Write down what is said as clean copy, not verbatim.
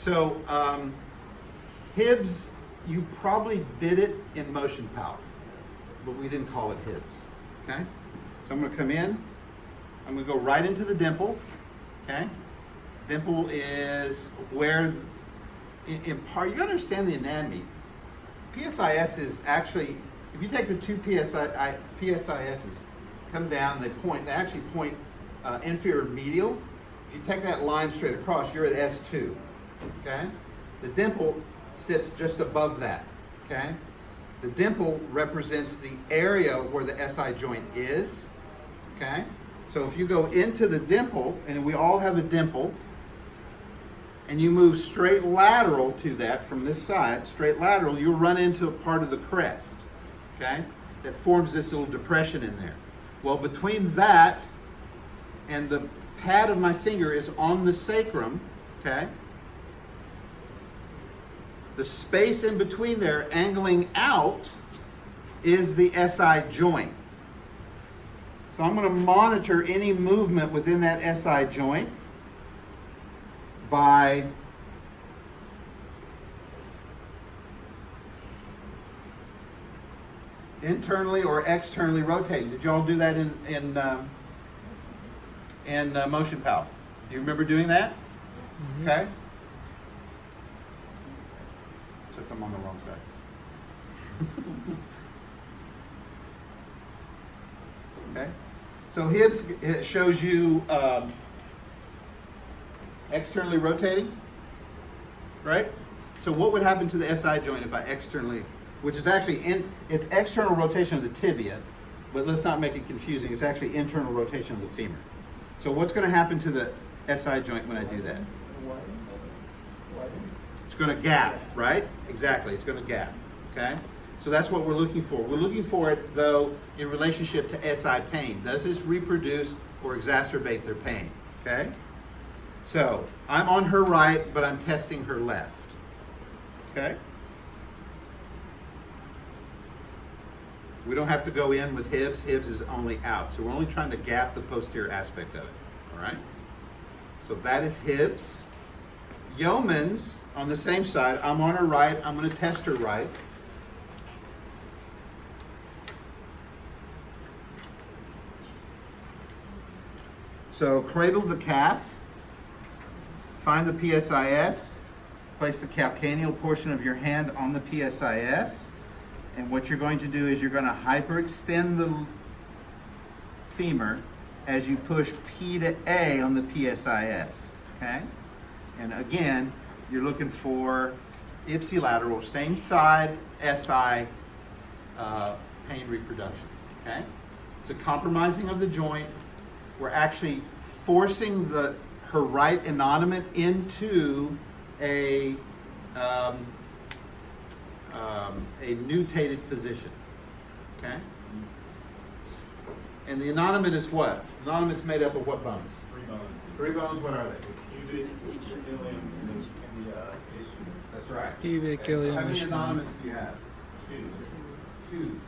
So Hibbs, you probably did it in motion power, but we didn't call it Hibbs. Okay? So I'm going to come in. I'm going to go right into the dimple. Okay? Dimple is where, in part, you got to understand the anatomy. PSIS is actually, if you take the two PSISs, come down, they actually point inferior medial. If you take that line straight across, you're at S2. Okay? The dimple sits just above that. Okay? The dimple represents the area where the SI joint is. Okay? So if you go into the dimple, and we all have a dimple, and you move straight lateral to that from this side, straight lateral, you'll run into a part of the crest, okay, that forms this little depression in there. Well, between that and the pad of my finger is on the sacrum, okay, the space in between there, angling out, is the SI joint. So I'm going to monitor any movement within that SI joint by internally or externally rotating. Did you all do that in motion power? Do you remember doing that? Mm-hmm. Okay. Except I'm on the wrong side. Okay. So Hibbs shows you externally rotating, right? So what would happen to the SI joint if I externally, which is actually it's external rotation of the tibia, but let's not make it confusing. It's actually internal rotation of the femur. So what's going to happen to the SI joint when I do that? It's going to gap, right? Exactly, it's going to gap, okay? So that's what we're looking for. We're looking for it, though, in relationship to SI pain. Does this reproduce or exacerbate their pain, okay? So I'm on her right, but I'm testing her left, okay? We don't have to go in with Hibbs. Hibbs is only out. So we're only trying to gap the posterior aspect of it, all right? So that is Hibbs. Yeoman's on the same side. I'm on her right. I'm going to test her right. So cradle the calf, find the PSIS, place the calcaneal portion of your hand on the PSIS, and what you're going to do is you're going to hyperextend the femur as you push P to A on the PSIS, okay? And again, you're looking for ipsilateral, same side SI pain reproduction, okay? It's a compromising of the joint. We're actually forcing her right innominate into a nutated position, okay? And the innominate is what? The innominate's made up of what bones? 3 bones. 3 bones, what are they? Pubic, ilium, and the ischium. That's right. Pubic, Okay, so ilium, how many ischium. innominates do you have? 2. 2.